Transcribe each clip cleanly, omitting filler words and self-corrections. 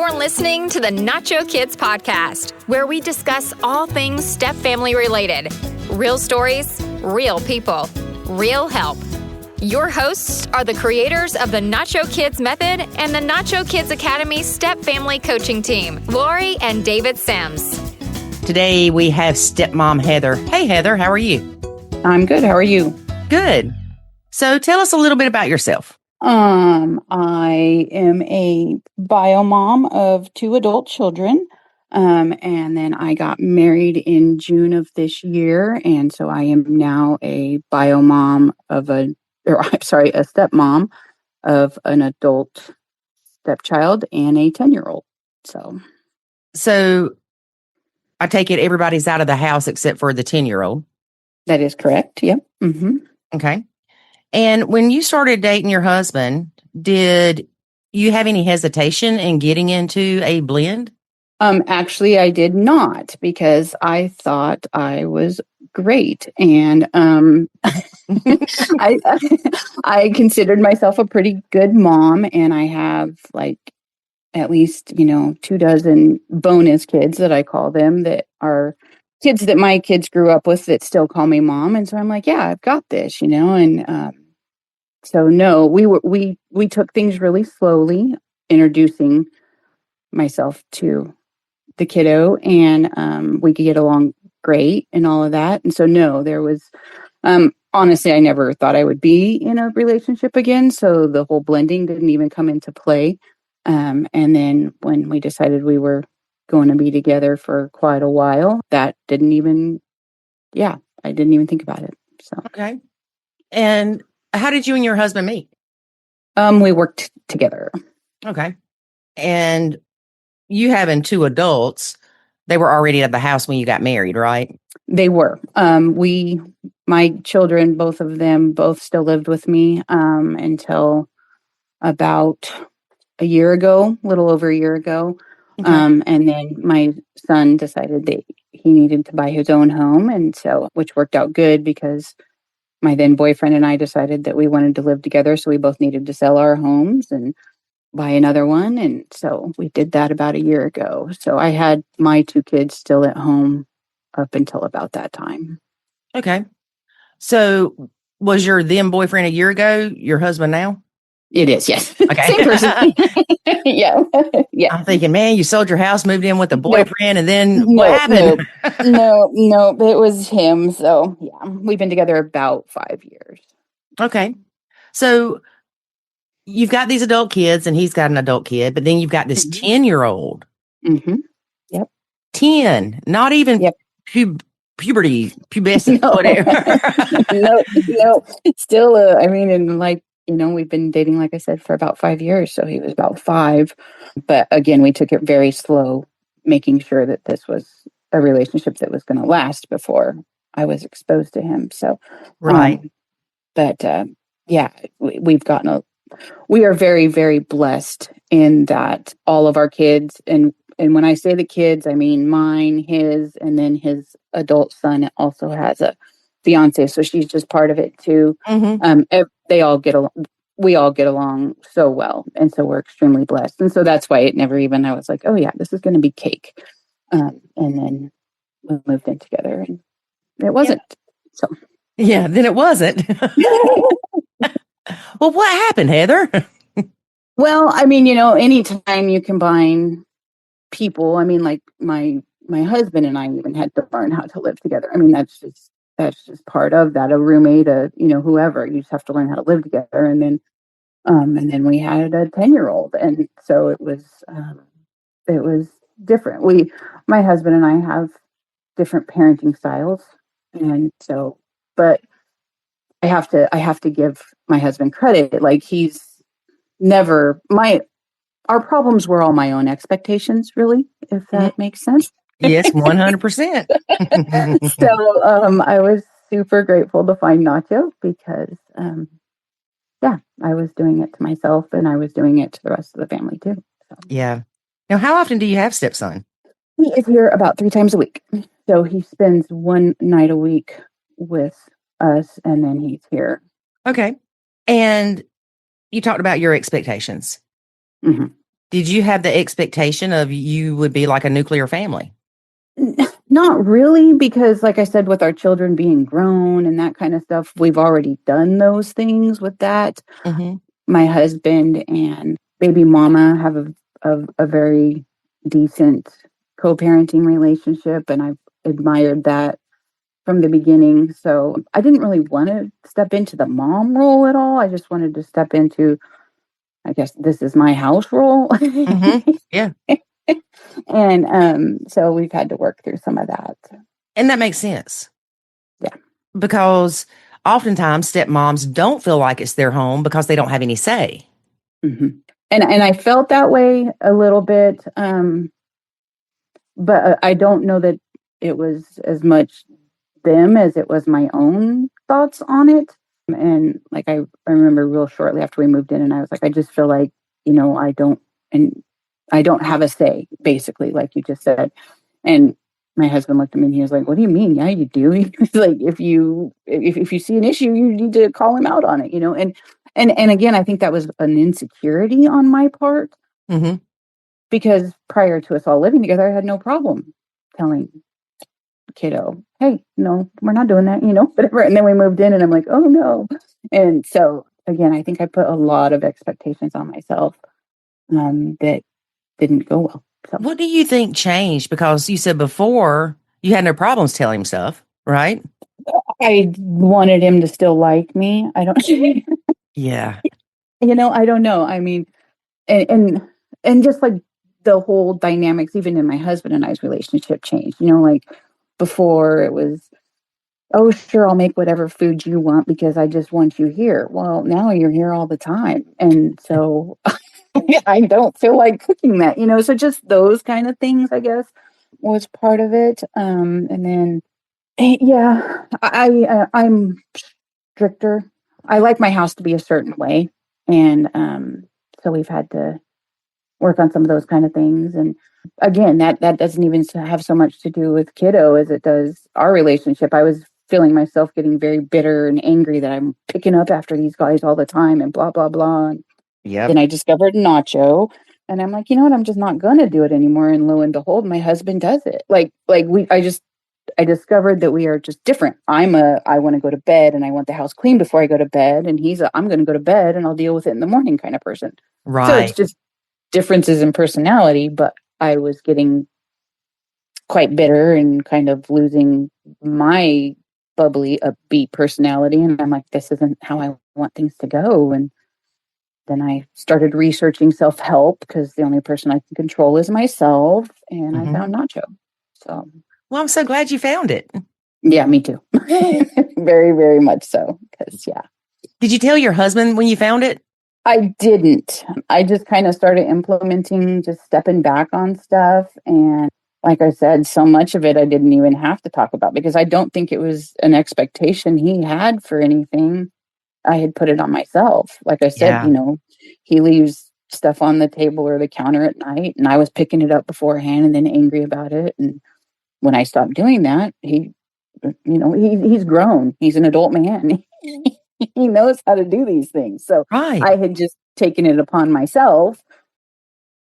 You're listening to the Nacho Kids Podcast, where we discuss all things step family related. Real stories, real people, real help. Your hosts are the creators of the Nacho Kids Method and the Nacho Kids Academy Step Family Coaching Team, Lori and David Sims. Today we have stepmom Heather. Hey Heather, how are you? I'm good. How are you? Good. So tell us a little bit about yourself. I am a bio mom of 2 adult children. And then I got married in June of this year. And so I am now a bio mom of a stepmom of an adult stepchild and a 10-year-old. So I take it everybody's out of the house except for the 10-year-old. That is correct. Yep. Mm-hmm. Okay. And when you started dating your husband, did you have any hesitation in getting into a blend? Actually, I did not, because I thought I was great. And I considered myself a pretty good mom, and I have at least, 24 bonus kids that I call them, that are kids that my kids grew up with that still call me mom. And so I'm like, yeah, I've got this, and so no, we took things really slowly, introducing myself to the kiddo, and we could get along great and all of that. And so no, there was, honestly, I never thought I would be in a relationship again. So the whole blending didn't even come into play. And then when we decided we were going to be together for quite a while, I didn't even think about it. So. Okay. And how did you and your husband meet? We worked together. Okay. And you having 2 adults, they were already at the house when you got married, right? They were. My children, both of them, still lived with me until about a little over a year ago. Okay. And then my son decided that he needed to buy his own home. And so, which worked out good, because my then boyfriend and I decided that we wanted to live together. So we both needed to sell our homes and buy another one. And so we did that about a year ago. So I had my 2 kids still at home up until about that time. Okay. So was your then boyfriend a year ago your husband now? It is, yes. Okay. Same person. Yeah. Yeah. I'm thinking, man, you sold your house, moved in with a boyfriend, and then what happened? No, it was him. So yeah, we've been together about 5 years. Okay. So you've got these adult kids and he's got an adult kid, but then you've got this 10-year-old. Mm-hmm. Yep. 10, not even puberty, pubescent, whatever. No. Still, we've been dating, like I said, for about 5 years. So he was about 5. But again, we took it very slow, making sure that this was a relationship that was going to last before I was exposed to him. So, right. We are very, very blessed in that all of our kids, and when I say the kids, I mean mine, his, and then his adult son also has a fiance, so she's just part of it too. Mm-hmm. We all get along so well, and so we're extremely blessed. And so that's why I was like, oh yeah, this is going to be cake. And then we moved in together, and it wasn't. So yeah, then it wasn't. Well, what happened, Heather? Well, anytime you combine people, like my husband and I even had to learn how to live together. That's just part of that. A roommate, whoever, you just have to learn how to live together. And then we had a 10-year-old, and so it was different. My husband and I have different parenting styles, and so, but I have to give my husband credit. He's never our problems were all my own expectations, really, if that makes sense. Yes, 100%. So I was super grateful to find Nacho, because I was doing it to myself, and I was doing it to the rest of the family too. So. Yeah. Now, how often do you have stepson? He is here about 3 times a week. So he spends 1 night a week with us, and then he's here. Okay. And you talked about your expectations. Mm-hmm. Did you have the expectation of you would be like a nuclear family? Not really, because like I said, with our children being grown and that kind of stuff, we've already done those things with that. Mm-hmm. My husband and baby mama have a very decent co-parenting relationship, and I've admired that from the beginning. So I didn't really want to step into the mom role at all. I just wanted to step into, I guess, this is my house role. Mm-hmm. Yeah. And so we've had to work through some of that. And that makes sense. Yeah. Because oftentimes stepmoms don't feel like it's their home because they don't have any say. Mm-hmm. And I felt that way a little bit, but I don't know that it was as much them as it was my own thoughts on it. And like I remember real shortly after we moved in, and I was like, I just feel like, I don't have a say, basically, like you just said. And my husband looked at me and he was like, "What do you mean? Yeah, you do." He's like, if you see an issue, you need to call him out on it, And again, I think that was an insecurity on my part, Mm-hmm. because prior to us all living together, I had no problem telling kiddo, "Hey, no, we're not doing that," whatever. And then we moved in, and I'm like, "Oh no!" And so again, I think I put a lot of expectations on myself that didn't go well. So. What do you think changed? Because you said before you had no problems telling him stuff, right? I wanted him to still like me. I don't, Yeah. I don't know. I mean, and just like the whole dynamics, even in my husband and I's relationship changed. Like before it was, "Oh, sure, I'll make whatever food you want because I just want you here." Well, now you're here all the time. And so I don't feel like cooking that, so just those kind of things, I guess, was part of it. And then, yeah, I'm stricter. I like my house to be a certain way. And so we've had to work on some of those kind of things. And again, that doesn't even have so much to do with kiddo as it does our relationship. I was feeling myself getting very bitter and angry that I'm picking up after these guys all the time and blah, blah, blah. And Yep. then I discovered Nacho, and I'm like, you know what? I'm just not going to do it anymore. And lo and behold, my husband does it. I discovered that we are just different. I want to go to bed and I want the house clean before I go to bed. And I'm going to go to bed and I'll deal with it in the morning kind of person. Right. So it's just differences in personality, but I was getting quite bitter and kind of losing my bubbly, upbeat personality. And I'm like, this isn't how I want things to go. And then I started researching self-help because the only person I can control is myself. And I found Nacho. So, well, I'm so glad you found it. Yeah, me too. Very, very much so. Because, yeah. Did you tell your husband when you found it? I didn't. I just kind of started implementing, just stepping back on stuff. And like I said, so much of it I didn't even have to talk about because I don't think it was an expectation he had for anything. I had put it on myself. Like I said, he leaves stuff on the table or the counter at night, and I was picking it up beforehand and then angry about it. And when I stopped doing that, he's grown. He's an adult man. He knows how to do these things. So right. I had just taken it upon myself.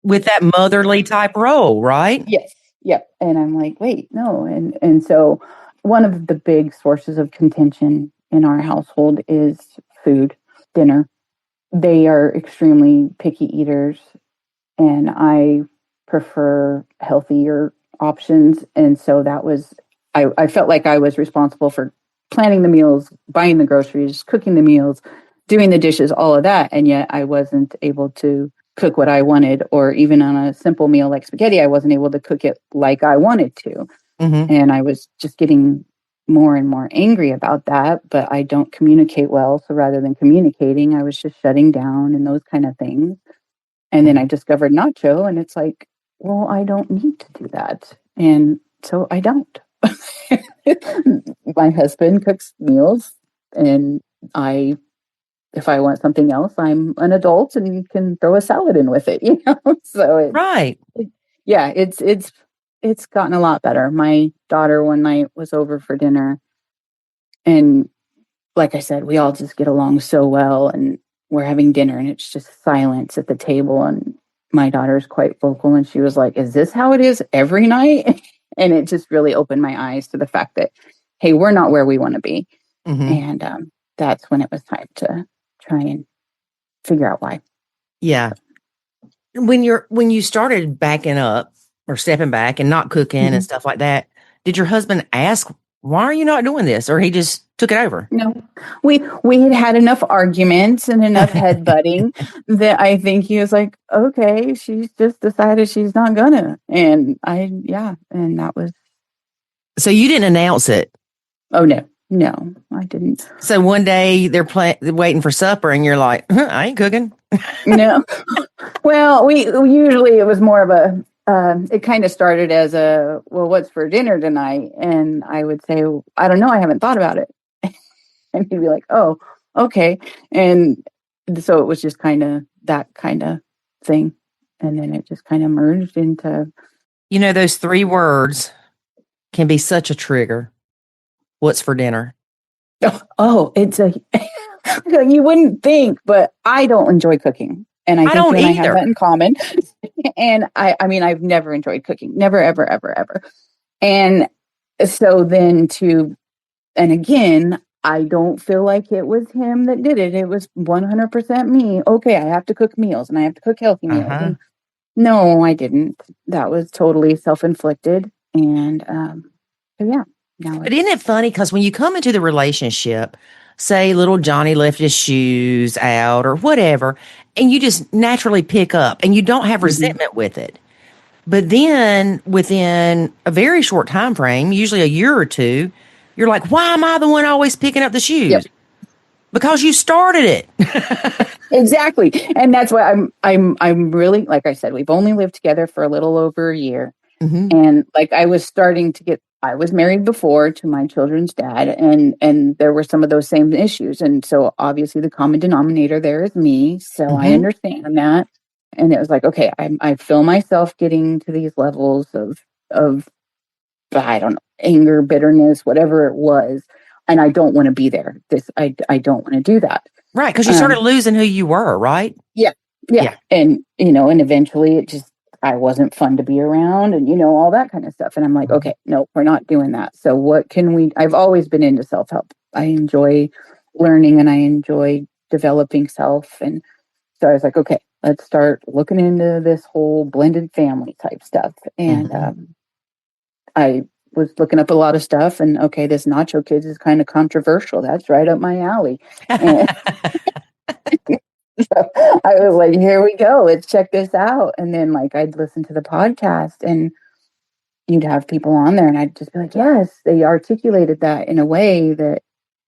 With that motherly type role, right? Yes. Yep. And I'm like, wait, no. And so one of the big sources of contention in our household is food, dinner. They are extremely picky eaters, and I prefer healthier options. And so that was, I felt like I was responsible for planning the meals, buying the groceries, cooking the meals, doing the dishes, all of that. And yet I wasn't able to cook what I wanted, or even on a simple meal like spaghetti, I wasn't able to cook it like I wanted to. Mm-hmm. And I was just getting more and more angry about that, but I don't communicate well. So rather than communicating, I was just shutting down and those kind of things. And then I discovered Nacho, and it's like, well, I don't need to do that. And so I don't. My husband cooks meals, and if I want something else, I'm an adult and can throw a salad in with it, So right. It's gotten a lot better. My daughter one night was over for dinner, and like I said, we all just get along so well, and we're having dinner and it's just silence at the table. And my daughter's quite vocal, and she was like, is this how it is every night? And it just really opened my eyes to the fact that, hey, we're not where we want to be. And that's when it was time to try and figure out why. Yeah. When you started backing up or stepping back and not cooking and stuff like that, did your husband ask, why are you not doing this? Or he just took it over? No, we had enough arguments and enough headbutting that I think he was like, okay, she's just decided she's not gonna. And and that was. So you didn't announce it? Oh, no, I didn't. So one day they're waiting for supper and you're like, I ain't cooking. No. Well, we usually, it was more of a, it kind of started as a, well, what's for dinner tonight? And I would say, I don't know, I haven't thought about it. And he'd be like, oh, okay. And so it was just kind of that kind of thing. And then it just kind of merged into. Those 3 words can be such a trigger. What's for dinner? Oh, it's a, you wouldn't think, but I don't enjoy cooking. And I think I have that in common. And I mean, I've never enjoyed cooking. Never, ever, ever, ever. And so then and again, I don't feel like it was him that did it. It was 100% me. Okay, I have to cook meals and I have to cook healthy meals. And no, I didn't. That was totally self-inflicted. And yeah. But isn't it funny? Because when you come into the relationship, say little Johnny left his shoes out or whatever, and you just naturally pick up and you don't have resentment with it. But then within a very short time frame, usually a year or two, you're like, why am I the one always picking up the shoes? Yep. Because you started it. Exactly. And that's why I'm really, like I said, we've only lived together for a little over a year. And like I was married before to my children's dad, and there were some of those same issues. And so obviously the common denominator there is me. So I understand that. And it was like, okay, I feel myself getting to these levels of I don't know, anger, bitterness, whatever it was. And I don't want to be there. I don't want to do that. Right. Because you started losing who you were, right? Yeah. And, and eventually I wasn't fun to be around and, all that kind of stuff. And I'm like, okay, no, we're not doing that. So what can I've always been into self-help. I enjoy learning and I enjoy developing self. And so I was like, okay, let's start looking into this whole blended family type stuff. And I was looking up a lot of stuff and okay, this Nacho Kids is kind of controversial. That's right up my alley. And so I was like, here we go. Let's check this out. And then like, I'd listen to the podcast and you'd have people on there and I'd just be like, yes, they articulated that in a way that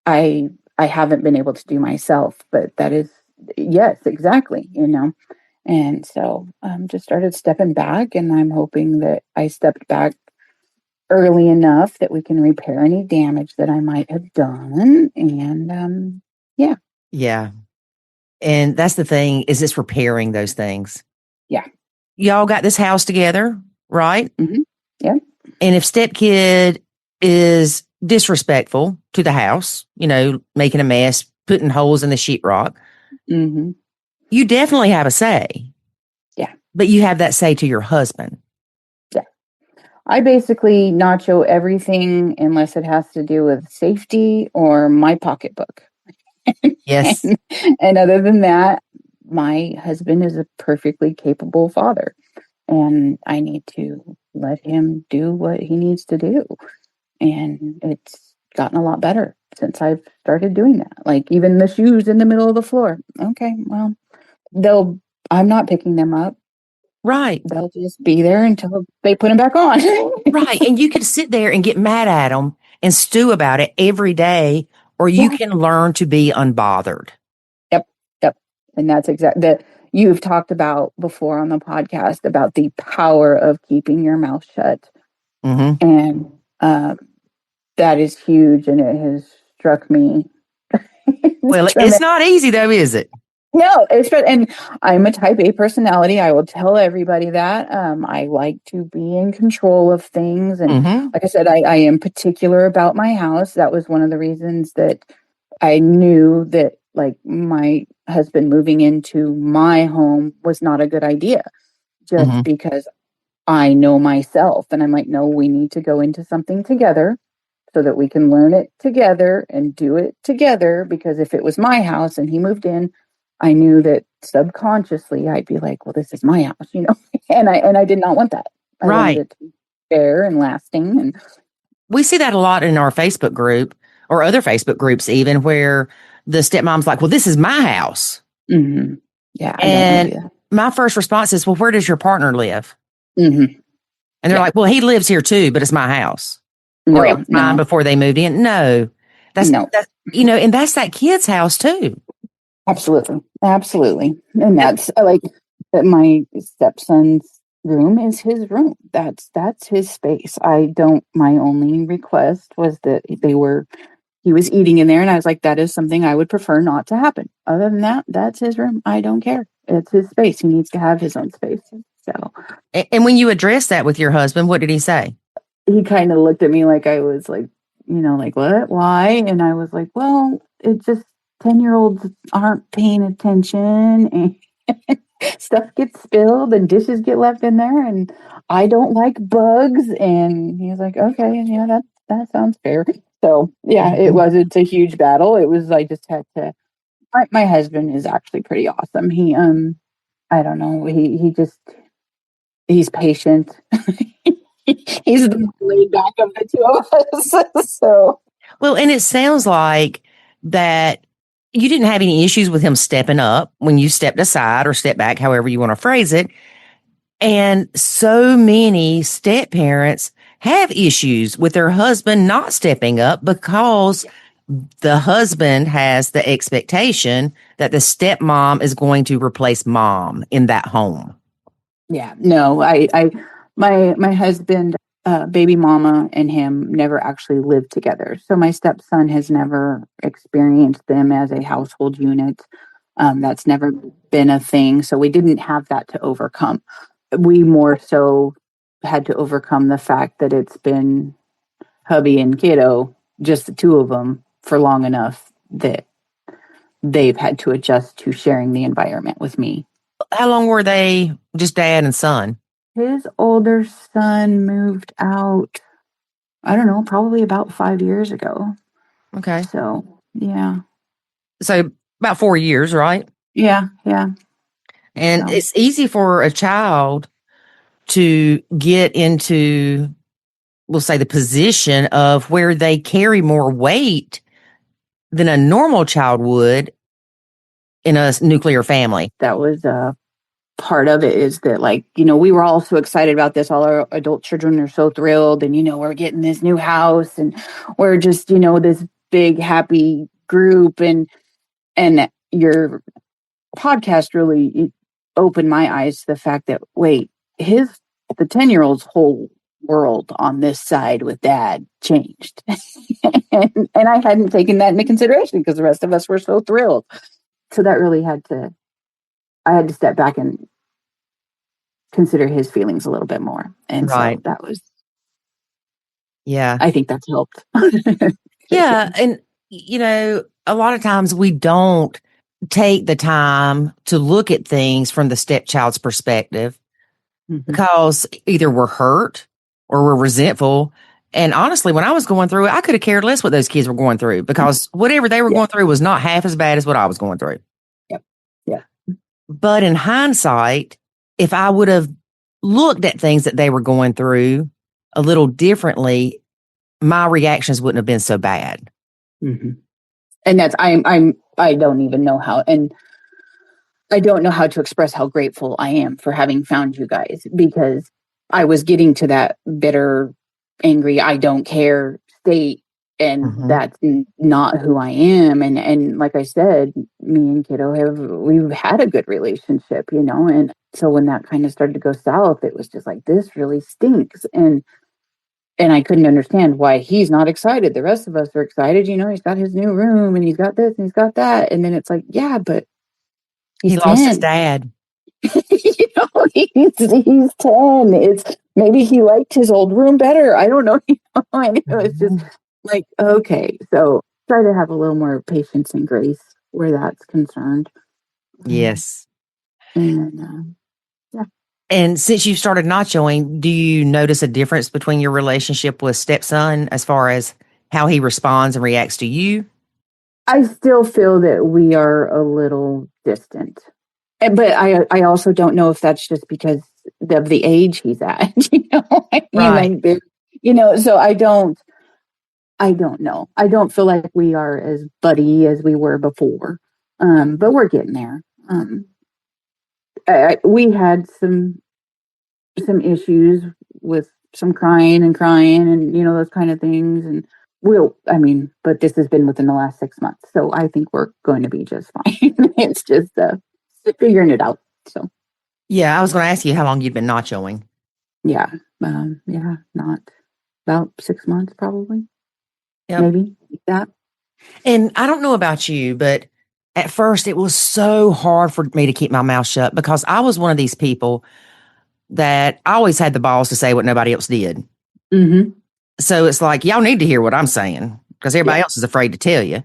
I haven't been able to do myself, but that is, yes, exactly. And so just started stepping back and I'm hoping that I stepped back early enough that we can repair any damage that I might have done. And yeah. Yeah. And that's the thing, is it's repairing those things. Yeah. Y'all got this house together, right? Yeah. And if stepkid is disrespectful to the house, making a mess, putting holes in the sheetrock, you definitely have a say. Yeah. But you have that say to your husband. Yeah. I basically nacho everything unless it has to do with safety or my pocketbook. Yes. And other than that, my husband is a perfectly capable father. And I need to let him do what he needs to do. And it's gotten a lot better since I've started doing that. Like even the shoes in the middle of the floor. Okay, well, I'm not picking them up. Right. They'll just be there until they put them back on. Right. And you can sit there and get mad at them and stew about it every day, or you can learn to be unbothered. Yep. And that's exactly that you've talked about before on the podcast about the power of keeping your mouth shut. And that is huge. And it has struck me. Well, it's not easy though, is it? No, and I'm a type A personality. I will tell everybody that. I like to be in control of things. And like I said, I am particular about my house. That was one of the reasons that I knew that like my husband moving into my home was not a good idea just because I know myself. And I'm like, no, we need to go into something together so that we can learn it together and do it together. Because if it was my house and he moved in, I knew that subconsciously I'd be like, well, this is my house, and I did not want that. I wanted it to be fair and lasting. And we see that a lot in our Facebook group or other Facebook groups, even where the stepmom's like, well, this is my house. Mm-hmm. Yeah. I and don't do that. My first response is, well, where does your partner live? Mm-hmm. And they're like, well, he lives here too, but it's my house. No, or it was mine before they moved in. No, that's and that's that kid's house too. Absolutely. And that's like my stepson's room is his room. That's his space. My only request was that he was eating in there, and I was like, that is something I would prefer not to happen. Other than that, that's his room. I don't care. It's his space. He needs to have his own space. So, and when you addressed that with your husband, what did he say? He kind of looked at me like I was like, like, what? Why? And I was like, well, it just 10-year-olds aren't paying attention, and stuff gets spilled and dishes get left in there, and I don't like bugs. And he was like, okay, yeah, that sounds fair. So yeah, it's a huge battle. I just had to, my husband is actually pretty awesome. He, I don't know, he's patient. He's the laid back of the two of us. So, well, and it sounds like that you didn't have any issues with him stepping up when you stepped aside or stepped back, however you want to phrase it. And so many step parents have issues with their husband not stepping up because the husband has the expectation that the stepmom is going to replace mom in that home. Yeah, no, my husband, baby mama and him never actually lived together. So my stepson has never experienced them as a household unit. That's never been a thing. So we didn't have that to overcome. We more so had to overcome the fact that it's been hubby and kiddo, just the two of them, for long enough that they've had to adjust to sharing the environment with me. How long were they just dad and son? His older son moved out, I don't know, probably about 5 years ago. Okay. So, yeah. So about 4 years, right? Yeah. And it's easy for a child to get into, we'll say, the position of where they carry more weight than a normal child would in a nuclear family. That was part of it, is that, like, we were all so excited about this. All our adult children are so thrilled, and we're getting this new house, and we're just this big happy group, and your podcast really opened my eyes to the fact that, wait, the 10-year-old's whole world on this side with dad changed. and I hadn't taken that into consideration because the rest of us were so thrilled. So that really I had to step back and consider his feelings a little bit more. And so that was, I think that's helped. Yeah. And, a lot of times we don't take the time to look at things from the stepchild's perspective because either we're hurt or we're resentful. And honestly, when I was going through it, I could have cared less what those kids were going through because whatever they were going through was not half as bad as what I was going through. Yep. Yeah. But in hindsight, if I would have looked at things that they were going through a little differently, my reactions wouldn't have been so bad. Mm-hmm. And that's, I don't even know how, and I don't know how to express how grateful I am for having found you guys, because I was getting to that bitter, angry, I don't care state. And that's not who I am. And like I said, me and kiddo we've had a good relationship, and so when that kind of started to go south, it was just like, this really stinks. And I couldn't understand why he's not excited. The rest of us are excited. He's got his new room and he's got this and he's got that. And then it's like, yeah, but he lost his dad. He's 10. It's maybe he liked his old room better. I don't know. It's just like, okay. So try to have a little more patience and grace where that's concerned. Yes. And And since you've started nachoing, do you notice a difference between your relationship with stepson as far as how he responds and reacts to you? I still feel that we are a little distant. But I also don't know if that's just because of the age he's at. Right. So I don't know. I don't feel like we are as buddy as we were before. But we're getting there. We had some issues with some crying and those kind of things. And but this has been within the last 6 months. So I think we're going to be just fine. It's just figuring it out. So, Yeah, I was going to ask you how long you'd been nachoing. yeah. Not about 6 months, probably. Yep. Maybe that. And I don't know about you, but at first it was so hard for me to keep my mouth shut because I was one of these people that I always had the balls to say what nobody else did. Mm-hmm. So it's like, y'all need to hear what I'm saying because everybody else is afraid to tell you.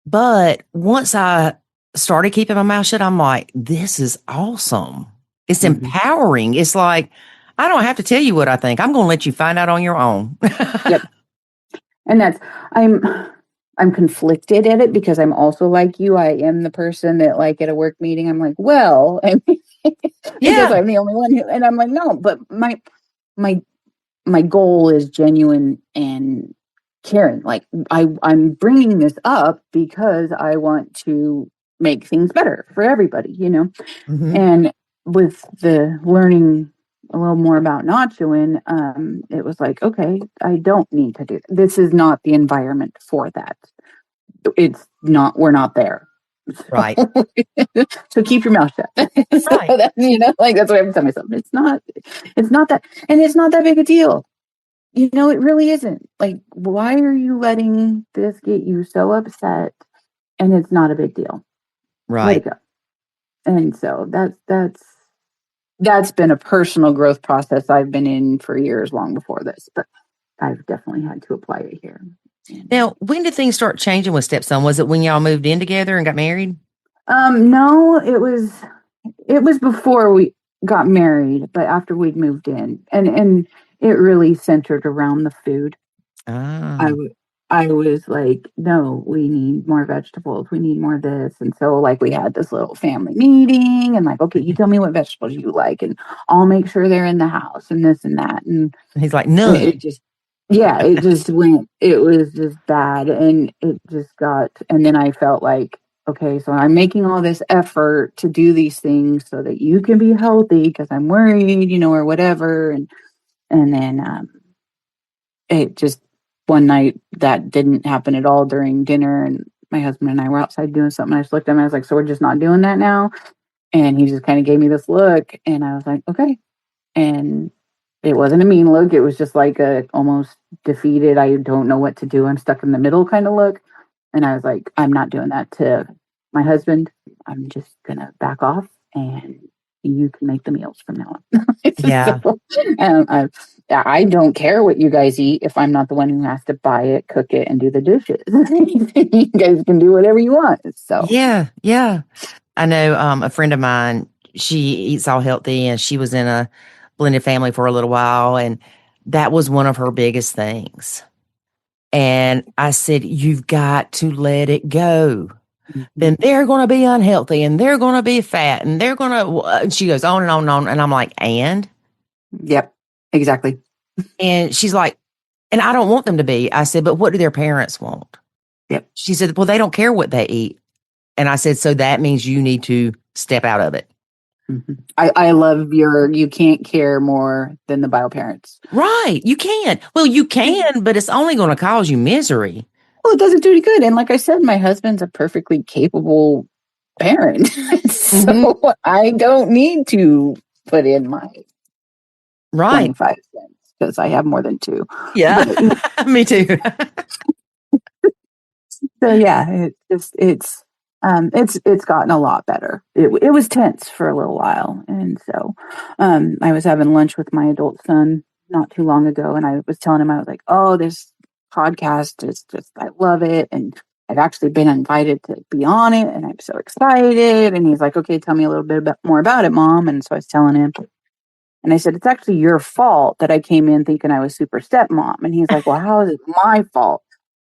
But once I started keeping my mouth shut, I'm like, this is awesome. It's empowering. It's like, I don't have to tell you what I think. I'm going to let you find out on your own. Yep. And I'm conflicted at it because I'm also like you. I am the person that, like, at a work meeting, I'm like, well, because I'm the only one and I'm like, no, but my goal is genuine and caring. Like, I'm bringing this up because I want to make things better for everybody, And with the learning a little more about nachoing, it was like, okay, I don't need to do that. This is not the environment for that. It's not, we're not there. Right. So keep your mouth shut. Right. That's what I'm telling myself. It's not that, and it's not that big a deal. It really isn't. Like, why are you letting this get you so upset? And it's not a big deal. Right. Let it go. And so that's been a personal growth process I've been in for years, long before this, but I've definitely had to apply it here. Now, when did things start changing with stepson? Was it when y'all moved in together and got married? No, it was before we got married, but after we'd moved in, and it really centered around the food. I was like, no, we need more vegetables. We need more of this. And so, like, we had this little family meeting and, like, okay, you tell me what vegetables you like and I'll make sure they're in the house and this and that. And he's like, no. It just went, it was just bad. And it just got, and then I felt like, okay, so I'm making all this effort to do these things so that you can be healthy because I'm worried, or whatever. And then it just, one night that didn't happen at all during dinner, and my husband and I were outside doing something. I just looked at him, I was like, so we're just not doing that now? And he just kind of gave me this look, and I was like, okay. And it wasn't a mean look. It was just like a almost defeated, I don't know what to do, I'm stuck in the middle kind of look. And I was like, I'm not doing that to my husband. I'm just gonna back off and you can make the meals from now on. Yeah. So, I don't care what you guys eat if I'm not the one who has to buy it, cook it, and do the dishes. You guys can do whatever you want. So yeah. I know a friend of mine, she eats all healthy and she was in a blended family for a little while, and that was one of her biggest things. And I said, you've got to let it go. Then they're going to be unhealthy and they're going to be fat and they're going to, she goes on and on and on. And I'm like, and? Yep, exactly. And she's like, and I don't want them to be. I said, but what do their parents want? Yep. She said, well, they don't care what they eat. And I said, so that means you need to step out of it. Mm-hmm. I love you can't care more than the bio parents. Right. You can't. Well, you can, but it's only going to cause you misery. Well, it doesn't do any good. And like I said, my husband's a perfectly capable parent. So I don't need to put in my 25 cents because I have more than two. Yeah, me too. So yeah, it's gotten a lot better. It was tense for a little while. And so I was having lunch with my adult son not too long ago, and I was telling him, I was like, oh, this podcast is just, I love it. And I've actually been invited to be on it and I'm so excited. And he's like, okay, tell me a little bit more about it, Mom. And so I was telling him, And I said, it's actually your fault that I came in thinking I was super stepmom. And he's like, well, how is it my fault?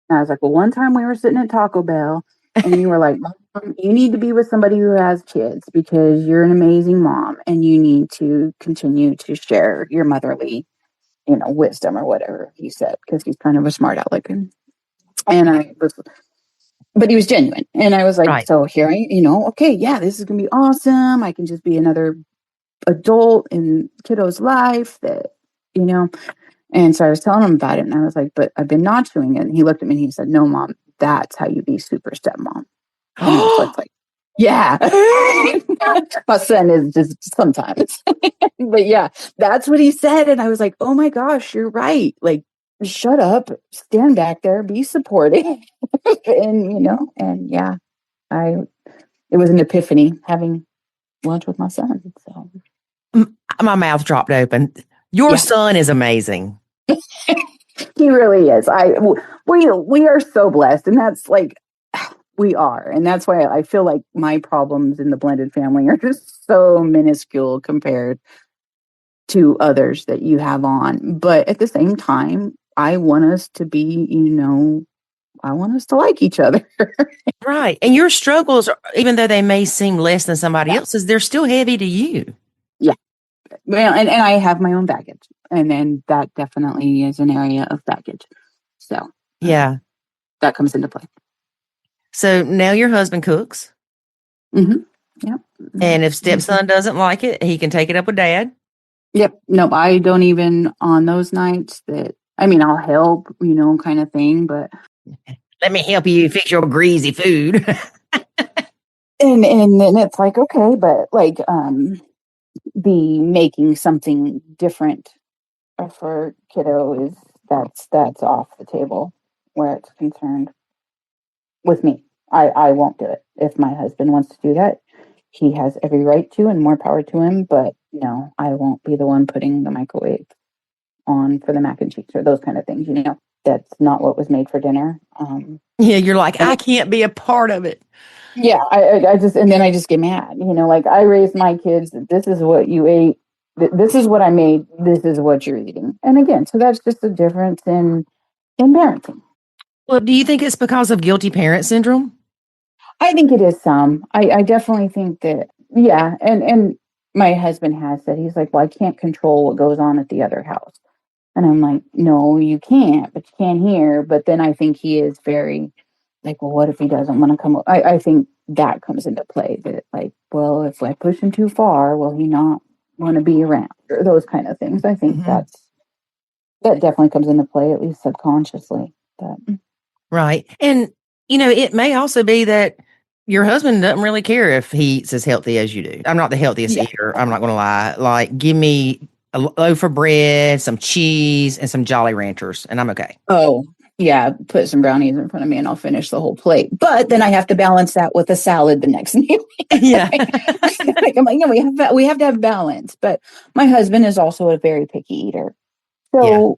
And I was like, well, one time we were sitting at Taco Bell and you were like, Mom, you need to be with somebody who has kids because you're an amazing mom and you need to continue to share your motherly, wisdom or whatever he said, because he's kind of a smart aleck. But he was genuine. And I was like, Right. so here okay, yeah, this is going to be awesome. I can just be another adult in kiddo's life that, And so I was telling him about it and I was like, but I've been nachoing it. And he looked at me and he said, no, Mom, that's how you be super stepmom. And I was like, yeah. My son is just sometimes. But yeah, that's what he said. And I was like, oh my gosh, you're right. Like, shut up, stand back there, be supportive. and yeah, it was an epiphany having lunch with my son. So My mouth dropped open. Your son is amazing. He really is. We are so blessed, and that's like we are, and that's why I feel like my problems in the blended family are just so minuscule compared to others that you have on. But at the same time, I want us to be, I want us to like each other. Right. And your struggles, even though they may seem less than somebody else's, they're still heavy to you. Yeah. Well, and I have my own baggage. And then that definitely is an area of baggage. So yeah, that comes into play. So now your husband cooks. Mm-hmm. Yep. And if stepson doesn't like it, he can take it up with dad. Yep. No, I don't even on those nights I'll help, kind of thing, but let me help you fix your greasy food. and then it's like, okay, but like the making something different for kiddo is that's off the table where it's concerned with me. I won't do it. If my husband wants to do that, he has every right to, and more power to him, but no, I won't be the one putting the microwave on for the mac and cheese or those kind of things. That's not what was made for dinner. Yeah, you're like, I can't be a part of it. Yeah, I just, and then I just get mad, like I raised my kids, this is what you ate, this is what I made, this is what you're eating. And again, so that's just a difference in parenting. Well, do you think it's because of guilty parent syndrome? I think it is some. I definitely think that, yeah. And my husband has said, he's like, well, I can't control what goes on at the other house. And I'm like, no, you can't, but you can here. But then I think he is very like, well, what if he doesn't want to come? I think that comes into play that like, well, if I push him too far, will he not want to be around or those kind of things? I think that definitely comes into play, at least subconsciously. But. Right. And, it may also be that your husband doesn't really care if he eats as healthy as you do. I'm not the healthiest eater. I'm not going to lie. Like, give me a loaf of bread, some cheese, and some Jolly Ranchers, and I'm okay. Oh, yeah. Put some brownies in front of me and I'll finish the whole plate. But then I have to balance that with a salad the next meal. Yeah. I'm like, no, we have to have balance. But my husband is also a very picky eater. So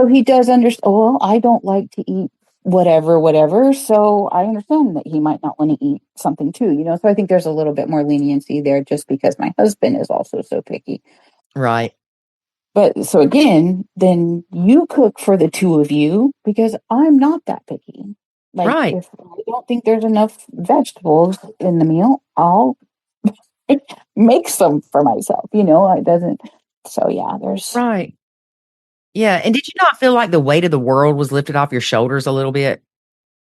he does understand, oh, well, I don't like to eat whatever. So I understand that he might not want to eat something too, So I think there's a little bit more leniency there just because my husband is also so picky. Right. But so again, then you cook for the two of you because I'm not that picky. Like if I don't think there's enough vegetables in the meal, I'll make some for myself. It doesn't. So yeah, there's right. Yeah. And did you not feel like the weight of the world was lifted off your shoulders a little bit?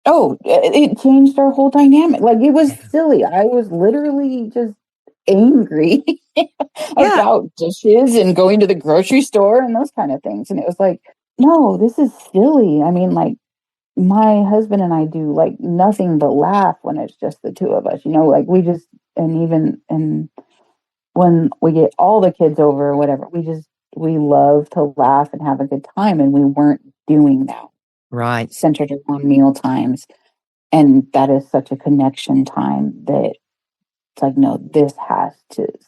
Oh, it changed our whole dynamic. Like it was silly. I was literally just angry about dishes and going to the grocery store and those kind of things. And it was like, no, this is silly. I mean, like my husband and I do like nothing but laugh when it's just the two of us, like we just, and when we get all the kids over or whatever, we love to laugh and have a good time. And we weren't doing that. Right. Centered around meal times. And that is such a connection time that it's like, no,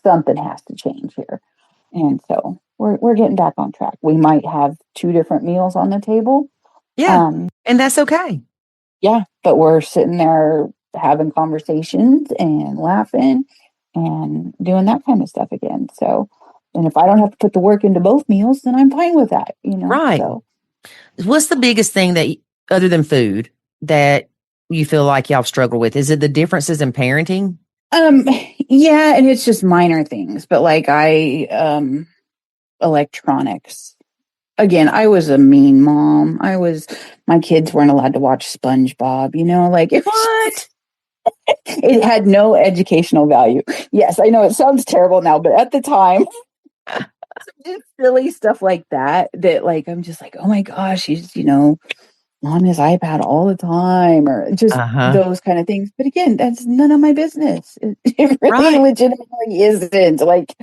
something has to change here. And so we're getting back on track. We might have two different meals on the table. Yeah. And that's okay. Yeah. But we're sitting there having conversations and laughing and doing that kind of stuff again. So And if I don't have to put the work into both meals, then I'm fine with that, Right. So What's the biggest thing that, other than food, that you feel like y'all struggle with? Is it the differences in parenting? Yeah, and it's just minor things, but like electronics. Again, I was a mean mom. My kids weren't allowed to watch SpongeBob, like What? it had no educational value. Yes, I know it sounds terrible now, but at the time, just silly stuff like that, like, I'm just like, oh my gosh, he's, on his iPad all the time, or just those kind of things. But again, that's none of my business. It really legitimately isn't. Like,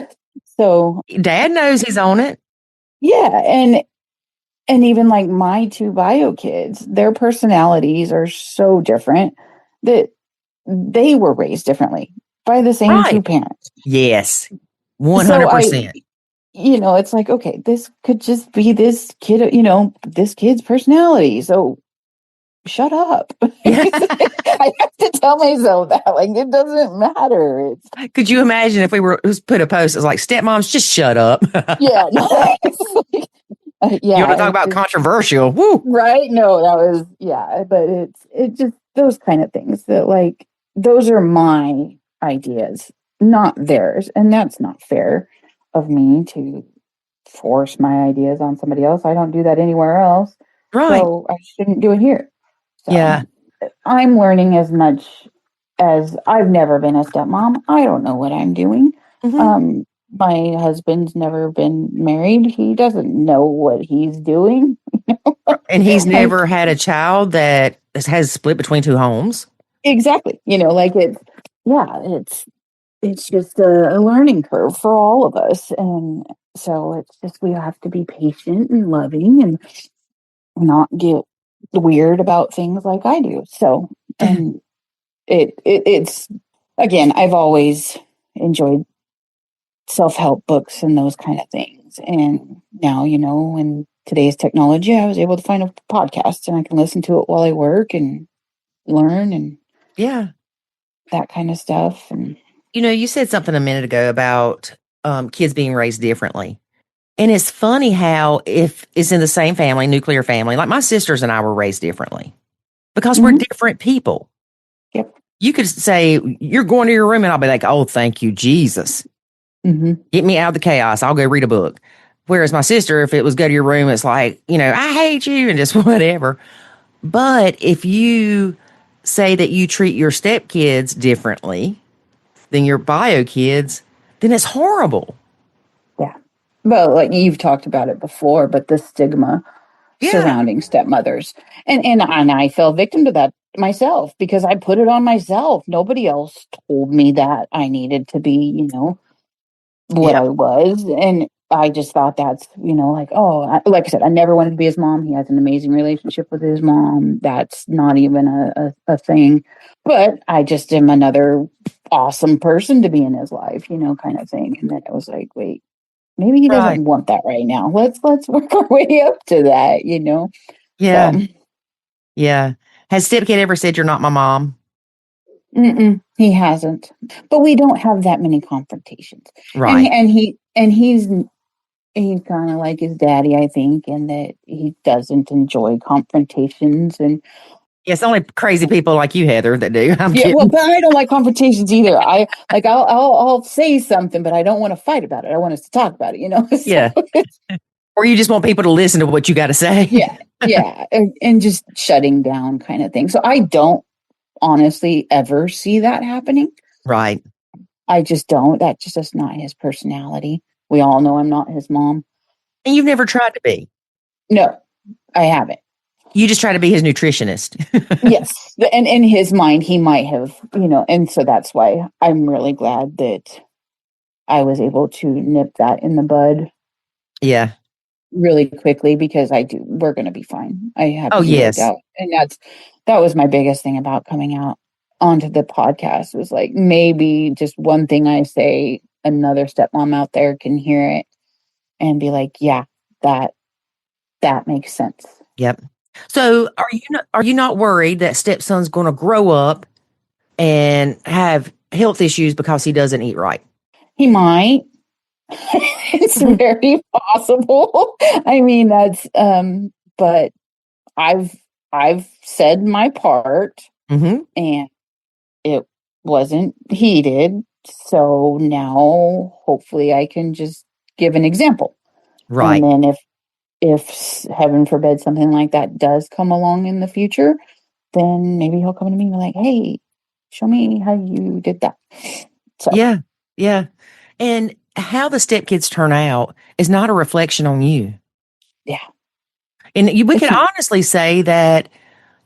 so Dad knows he's on it. yeah. And even like my two bio kids, their personalities are so different that they were raised differently by the same two parents. Yes. 100%. It's like, okay, this could just be this kid, this kid's personality. So shut up. Yeah. I have to tell myself that. Like, it doesn't matter. Could you imagine if we put a post that's like, stepmoms, just shut up? Yeah. You want to talk about controversial? Woo. Right? No, that was, but it's just those kind of things that, like, those are my ideas, not theirs. And that's not fair of me to force my ideas on somebody else. I don't do that anywhere else. Right. So I shouldn't do it here. So yeah. I'm learning as much as I've never been a stepmom. I don't know what I'm doing. Mm-hmm. My husband's never been married. He doesn't know what he's doing. And he's never had a child that has split between two homes. Exactly. Like it's just a learning curve for all of us. And so it's just, we have to be patient and loving and not get weird about things like I do. So, and it's, again, I've always enjoyed self-help books and those kind of things. And now, in today's technology, I was able to find a podcast and I can listen to it while I work and learn and that kind of stuff. And you said something a minute ago about kids being raised differently. And it's funny how if it's in the same family, nuclear family, like my sisters and I were raised differently because we're different people. Yep. You could say, you're going to your room and I'll be like, oh, thank you, Jesus. Get me out of the chaos. I'll go read a book. Whereas my sister, if it was go to your room, it's like, I hate you and just whatever. But if you say that you treat your stepkids differently than your bio kids, then it's horrible. Yeah. Well, like you've talked about it before, but the stigma surrounding stepmothers. And I fell victim to that myself because I put it on myself. Nobody else told me that I needed to be, what I was. And I just thought that's, like, like I said, I never wanted to be his mom. He has an amazing relationship with his mom. That's not even a thing. But I just am another awesome person to be in his life, kind of thing. And then it was like, wait, maybe he doesn't want that right now. Let's work our way up to that, Yeah. So. Yeah. Has stepkid ever said you're not my mom? He hasn't. But we don't have that many confrontations. Right. And he's kind of like his daddy, I think, in that he doesn't enjoy confrontations. And it's only crazy people like you, Heather, that do. I'm kidding. Well, but I don't like confrontations either. I'll say something, but I don't want to fight about it. I want us to talk about it, So yeah. Or you just want people to listen to what you got to say. Yeah. And just shutting down kind of thing. So I don't honestly ever see that happening. Right. I just don't. That's just not his personality. We all know I'm not his mom. And you've never tried to be? No, I haven't. You just try to be his nutritionist. Yes. And in his mind, he might have, and so that's why I'm really glad that I was able to nip that in the bud. Yeah. Really quickly because we're going to be fine. I have zero doubt. And that was my biggest thing about coming out onto the podcast was like, maybe just one thing I say, another stepmom out there can hear it and be like, yeah, that makes sense. Yep. So are you not worried that stepson's going to grow up and have health issues because he doesn't eat right? He might. It's very possible. I mean, that's but I've said my part, Mm-hmm. and it wasn't heated. So now hopefully I can just give an example. And Right. then if heaven forbid something like that does come along in the future, then maybe he'll come to me and be like, "Hey, show me how you did that." So Yeah. Yeah. And how the stepkids turn out is not a reflection on you. yeah, And we it's can not. honestly say that,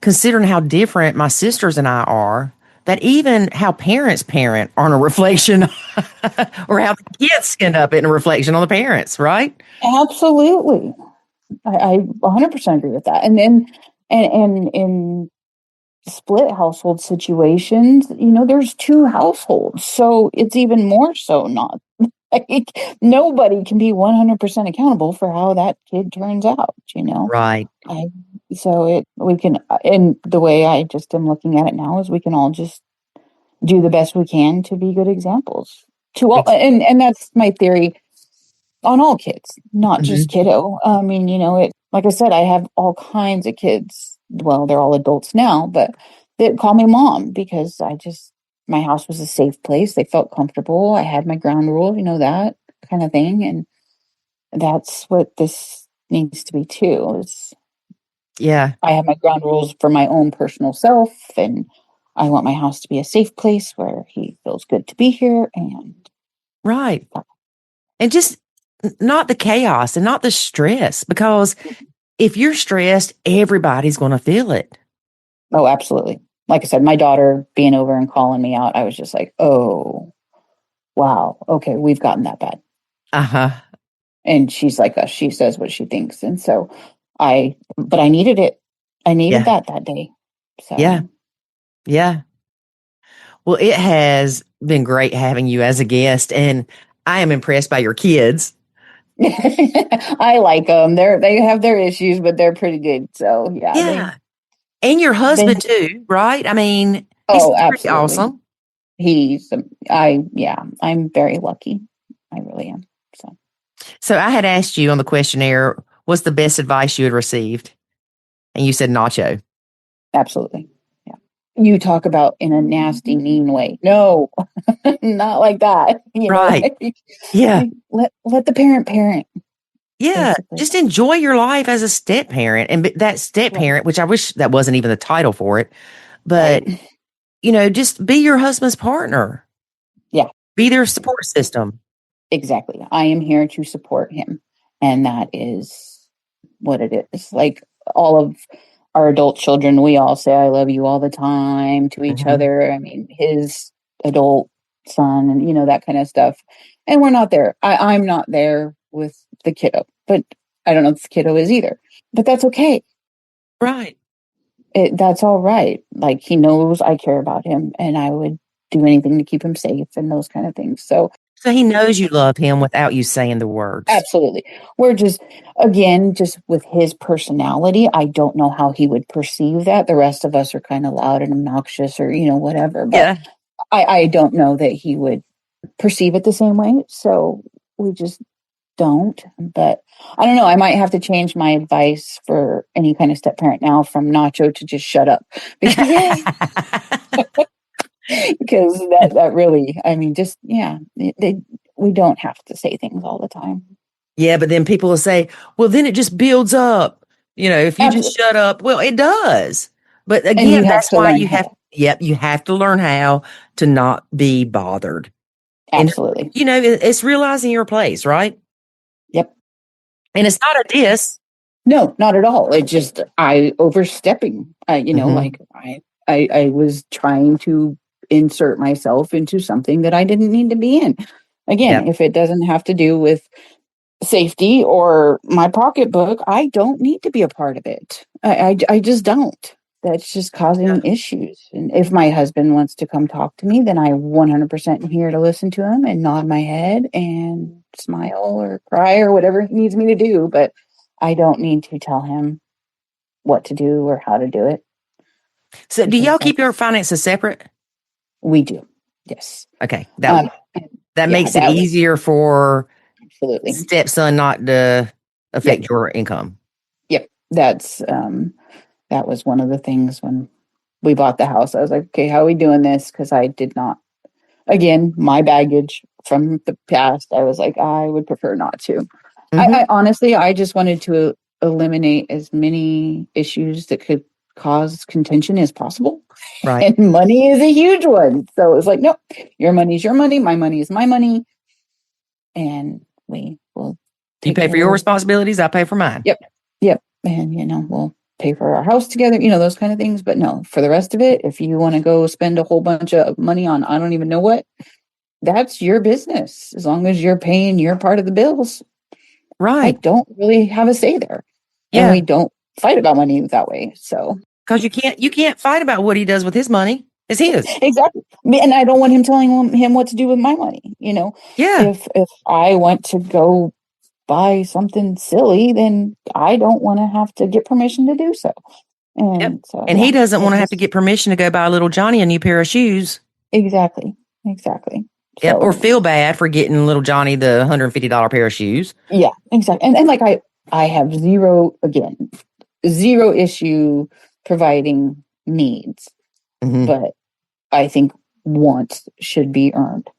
considering how different my sisters and I are, that even how parents parent aren't a reflection, or how the kids end up in a reflection on the parents, right? Absolutely. I 100% agree with that. And then, and in split household situations, there's two households. So it's even more so not like nobody can be 100% accountable for how that kid turns out. Right. I, we can, and the way I just am looking at it now is we can all just do the best we can to be good examples to all. Ex- And that's my theory on all kids, not just mhm. kiddo. I mean, like I said, I have all kinds of kids. Well, they're all adults now, but that call me mom because my house was a safe place. They felt comfortable. I had my ground rules, that kind of thing. And that's what this needs to be too. Yeah. I have my ground rules for my own personal self, and I want my house to be a safe place where he feels good to be here. And Right. And just not the chaos and not the stress, because if you're stressed, everybody's going to feel it. oh, absolutely. Like I said, my daughter being over and calling me out, I was just like, oh, wow. Okay, we've gotten that bad. Uh-huh. And she's like us. She says what she thinks. And so but I needed it. I needed Yeah. that day. Yeah. So Yeah. Well, it has been great having you as a guest, and I am impressed by your kids. I like them. They have their issues, but they're pretty good. So yeah, Yeah. And your they, husband too, right? I mean, he's oh, pretty absolutely. awesome. I'm very lucky. I really am. So So I had asked you on the questionnaire, what's the best advice you had received? And you said nacho. absolutely. Yeah. You talk about in a nasty, mean way. No, not like that. Right. Yeah. Like, let the parent, Yeah. basically. Just enjoy your life as a step parent, and that step Right. parent, which I wish that wasn't even the title for it, but Right. just be your husband's partner, Yeah, be their support system. exactly. I am here to support him. And that is what it is. Like all of our adult children, we all say, I love you all the time to each Mhm. other. I mean, his adult son and, that kind of stuff. And we're not there. I'm not there with the kiddo, but I don't know if the kiddo is either. But that's okay. Right. That's all right. Like he knows I care about him and I would do anything to keep him safe and those kind of things. So So he knows you love him without you saying the words. absolutely. We're just with his personality, I don't know how he would perceive that. The rest of us are kind of loud and obnoxious or, whatever. But Yeah. I don't know that he would perceive it the same way. So we just don't. But I don't know. I might have to change my advice for any kind of step parent now from Nacho to just shut up. Because because that really, I mean, just yeah, we don't have to say things all the time. Yeah, but then people will say, well, then it just builds up. If you just Absolutely. shut up, well, it does. But And again, you have that's to why learn you have, how. yep, you have to learn how to not be bothered. And, Absolutely. it's realizing your place, right? Yep. And it's not a diss. No, not at all. It just I overstepping. Hmm. Like I was trying to insert myself into something that I didn't need to be in. Again, Yep. if it doesn't have to do with safety or my pocketbook, I don't need to be a part of it. I just don't. That's just causing issues. And if my husband wants to come talk to me, then I 100% am here to listen to him and nod my head and smile or cry or whatever he needs me to do. But I don't need to tell him what to do or how to do it So do because y'all keep your finances separate? we do. Yes. Okay. Um, That yeah, makes it easier for Absolutely. stepson not to affect your income. Yep. That was one of the things when we bought the house. I was like, okay, how are we doing this? Because I did not, again, my baggage from the past, I was like, I would prefer not to. I honestly, I just wanted to eliminate as many issues that could cause contention as possible. Right. And money is a huge one. So it was like, nope, your money is your money. My money is my money. And we will. You pay for your responsibilities. I pay for mine. Yep. And, we'll pay for our house together, those kind of things. But no, for the rest of it, if you want to go spend a whole bunch of money on, I don't even know what, that's your business. As long as you're paying your part of the bills. Right. I don't really have a say there. Yeah. And we don't fight about money that way. So. Because you can't fight about what he does with his money. It's his. Exactly. And I don't want him telling him what to do with my money. Yeah. If I want to go buy something silly, then I don't want to have to get permission to do so. And so, and he doesn't want to have to get permission to go buy little Johnny a new pair of shoes. Exactly. Yep. So, or feel bad for getting little Johnny the $150 pair of shoes. Yeah, exactly. And like I have zero issue providing needs, but I think wants should be earned.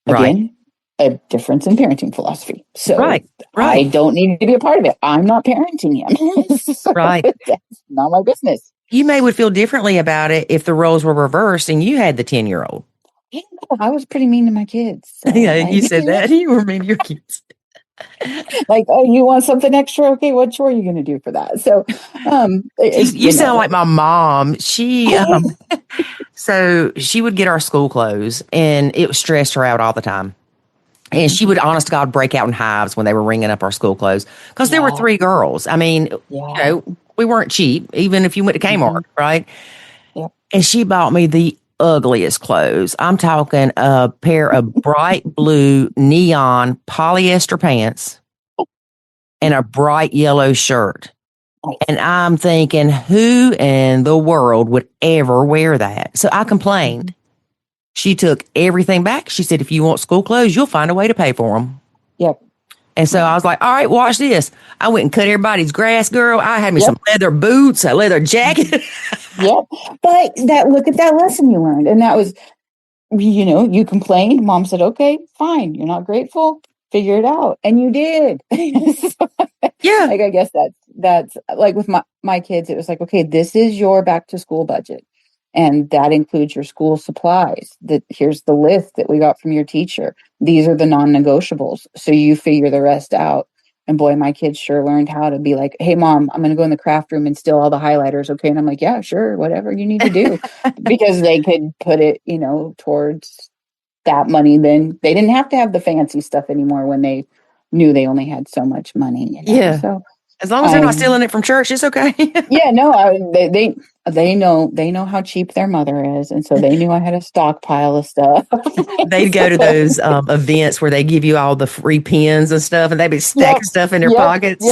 Again, a difference in parenting philosophy. So right. I don't need to be a part of it. I'm not parenting him. So right. That's not my business. You would feel differently about it if the roles were reversed and you had the 10-year-old. Yeah, I was pretty mean to my kids. So yeah, you said that. You were mean to your kids. Like, oh, you want something extra? Okay, what chore are you going to do for that? So, you sound like my mom. She, so she would get our school clothes, and it stressed her out all the time. And she would, honest to God, break out in hives when they were ringing up our school clothes because there were 3 girls. I mean, we weren't cheap, even if you went to Kmart, right? Yep. And she bought me the ugliest clothes. I'm talking a pair of bright blue neon polyester pants and a bright yellow shirt. And I'm thinking, who in the world would ever wear that? So I complained. She took everything back. She said, if you want school clothes, you'll find a way to pay for them. Yep. And so I was like, all right, watch this. I went and cut everybody's grass, girl. I had me some leather boots, a leather jacket. Yep. But look at that lesson you learned. And that was, you complained. Mom said, okay, fine. You're not grateful. Figure it out. And you did. Yeah. Like, I guess that's like with my kids, it was like, okay, this is your back to school budget. And that includes your school supplies. Here's the list that we got from your teacher. These are the non-negotiables. So you figure the rest out. And boy, my kids sure learned how to be like, hey, Mom, I'm going to go in the craft room and steal all the highlighters. Okay. And I'm like, yeah, sure. Whatever you need to do. Because they could put it, towards that money. Then they didn't have to have the fancy stuff anymore when they knew they only had so much money. Yeah. So as long as they're not stealing it from church, it's okay. Yeah, no, they know how cheap their mother is, and so they knew I had a stockpile of stuff. They'd go to those events where they give you all the free pens and stuff, and they'd be stacking stuff in their pockets.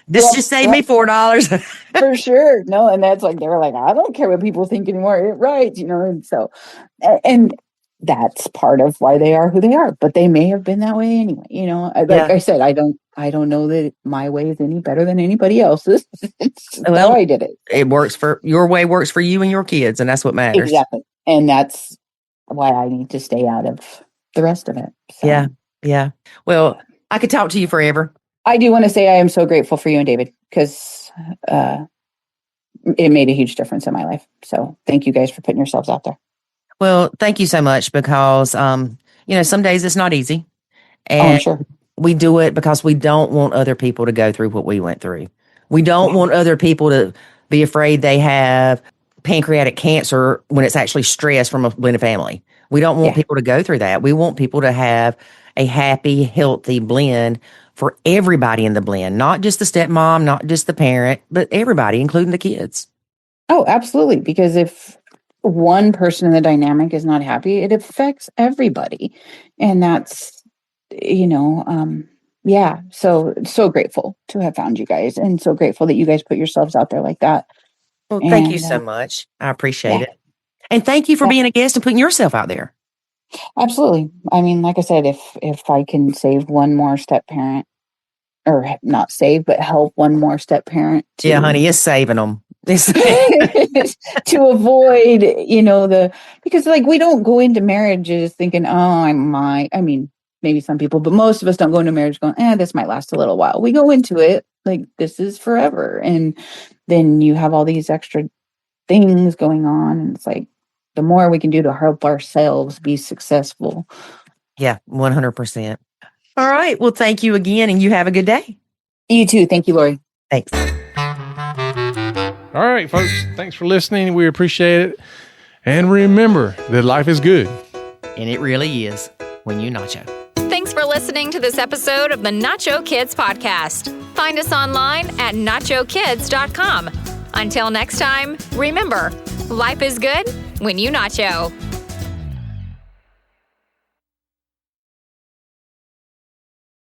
This just saved me $4 for sure. No, and that's like they were like, I don't care what people think anymore, right? And so, and that's part of why they are who they are. But they may have been that way anyway. I said, I don't know that my way is any better than anybody else's. Well, I did it. Your way works for you and your kids, and that's what matters. Exactly. And that's why I need to stay out of the rest of it. So. Yeah. Well, I could talk to you forever. I do want to say I am so grateful for you and David because it made a huge difference in my life. So thank you guys for putting yourselves out there. Well, thank you so much because, some days it's not easy. And sure. We do it because we don't want other people to go through what we went through. We don't want other people to be afraid they have pancreatic cancer when it's actually stress from a blended family. We don't want people to go through that. We want people to have a happy, healthy blend for everybody in the blend, not just the stepmom, not just the parent, but everybody, including the kids. Oh, absolutely. Because if one person in the dynamic is not happy, it affects everybody. And that's, so grateful to have found you guys and so grateful that you guys put yourselves out there like that. Well, thank you so much. I appreciate it. And thank you for being a guest and putting yourself out there. Absolutely. I mean, like I said, if I can save one more step parent, or not save, but help one more step parent to, Yeah, honey, it's saving them. to avoid, because like we don't go into marriages thinking, oh, I mean, maybe some people, but most of us don't go into marriage going, this might last a little while. We go into it like this is forever. And then you have all these extra things going on. And it's like, the more we can do to help ourselves be successful. Yeah, 100%. All right. Well, thank you again, and you have a good day. You too. Thank you, Lori. Thanks. All right, folks. Thanks for listening. We appreciate it. And remember that life is good. And it really is when you nacho. Thanks for listening to this episode of the Nacho Kids Podcast. Find us online at nachokids.com. Until next time, remember, life is good when you nacho.